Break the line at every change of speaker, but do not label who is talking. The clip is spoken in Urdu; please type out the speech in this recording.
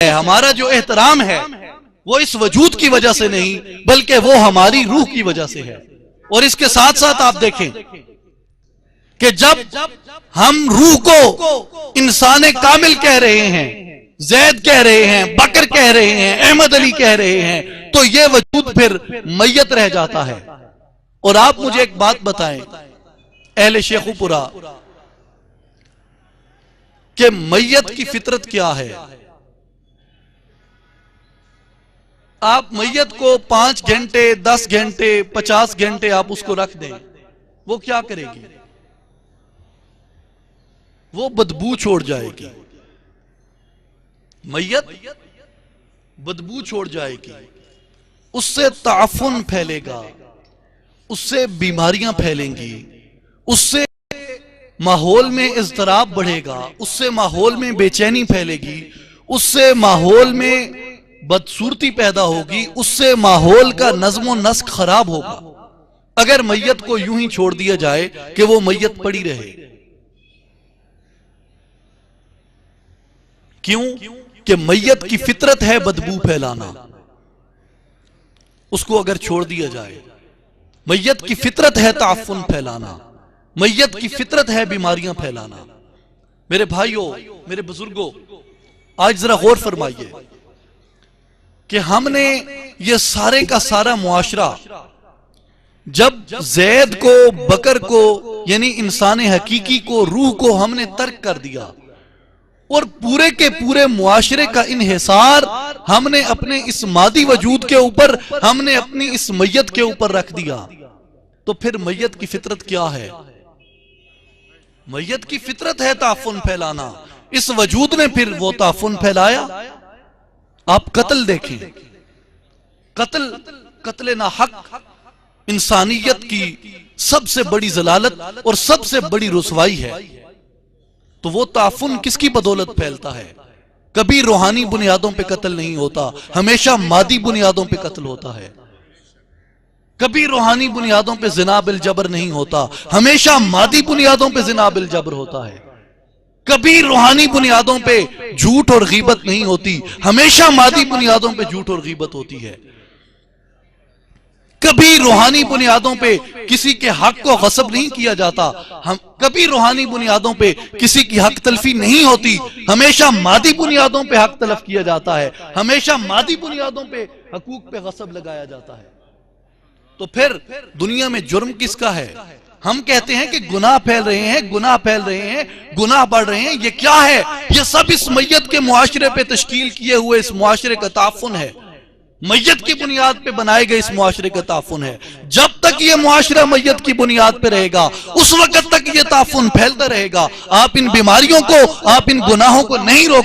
ہے، ہمارا جو احترام ہے وہ اس وجود کی وجہ سے نہیں بلکہ وہ ہماری روح کی وجہ سے ہے۔ اور اس کے ساتھ ساتھ آپ دیکھیں کہ جب ہم روح کو انسان کامل کہہ رہے ہیں، زید کہہ رہے ہیں، بکر کہہ رہے ہیں، احمد علی کہہ رہے ہیں، تو یہ وجود پھر میت رہ جاتا ہے۔ اور آپ مجھے ایک بات بتائیں اہل شیخو پورا کہ میت کی فطرت کیا ہے؟ آپ میت کو 5 گھنٹے 10 گھنٹے 50 گھنٹے آپ اس کو رکھ دیں، وہ کیا کرے گی؟ وہ بدبو چھوڑ جائے گی۔ میت بدبو چھوڑ جائے گی، اس سے تعفن پھیلے گا، اس سے بیماریاں پھیلیں گی، اس سے ماحول میں اضطراب بڑھے گا، اس سے ماحول میں بے چینی پھیلے گی، اس سے ماحول میں بدصورتی پیدا ہوگی، اس سے ماحول کا نظم و نسق خراب ہوگا اگر میت کو یوں ہی چھوڑ دیا جائے کہ وہ میت پڑی رہے۔ کیوں؟ کہ میت کی فطرت ہے بدبو پھیلانا۔ اس کو اگر چھوڑ دیا جائے، میت کی فطرت ہے تعفن پھیلانا، میت کی فطرت ہے بیماریاں پھیلانا۔ میرے بھائیوں، میرے بزرگوں، آج ذرا غور فرمائیے کہ ہم نے یہ سارے کا سارا معاشرہ جب زید کو، بکر کو، یعنی انسان حقیقی کو، روح کو ہم نے ترک کر دیا اور پورے کے پورے معاشرے کا انحصار ہم نے اپنے اس مادی وجود کے اوپر، ہم نے اپنی اس میت کے اوپر رکھ دیا، تو پھر میت کی فطرت کیا ہے؟ میت کی فطرت ہے تعفن پھیلانا۔ اس وجود میں پھر وہ تعفن پھیلایا۔ آپ قتل دیکھیں، قتل ناحق انسانیت کی سب سے بڑی ضلالت اور سب سے بڑی رسوائی ہے۔ تو وہ تعفن کس کی بدولت پھیلتا ہے؟ کبھی روحانی بنیادوں پہ قتل نہیں ہوتا، ہمیشہ مادی بنیادوں پہ قتل ہوتا ہے۔ کبھی روحانی بنیادوں پہ زنا بالجبر نہیں ہوتا، ہمیشہ مادی بنیادوں پہ زنا بالجبر ہوتا ہے۔ کبھی روحانی بنیادوں پہ جھوٹ اور غیبت نہیں ہوتی، ہمیشہ مادی بنیادوں پہ جھوٹ اور غیبت ہوتی ہے۔ کبھی روحانی بنیادوں پہ کسی کے حق کو غصب نہیں کیا جاتا، کبھی روحانی بنیادوں پہ کسی کی حق تلفی نہیں ہوتی، ہمیشہ مادی بنیادوں پہ حق تلف کیا جاتا ہے، ہمیشہ مادی بنیادوں پہ حقوق پہ غصب لگایا جاتا ہے۔ تو پھر دنیا میں جرم کس کا ہے؟ ہم کہتے ہیں کہ گناہ پھیل رہے ہیں، گناہ پھیل رہے ہیں، گناہ بڑھ رہے ہیں، یہ کیا ہے؟ یہ سب اس میت کے معاشرے پہ تشکیل کیے ہوئے اس معاشرے کا تعفن ہے، میت کی بنیاد پہ بنائے گئے اس معاشرے کا تعفن ہے۔ جب تک یہ معاشرہ میت کی بنیاد پہ رہے گا اس وقت تک یہ تعفن پھیلتا رہے گا۔ آپ ان بیماریوں کو، آپ ان گناہوں کو نہیں روک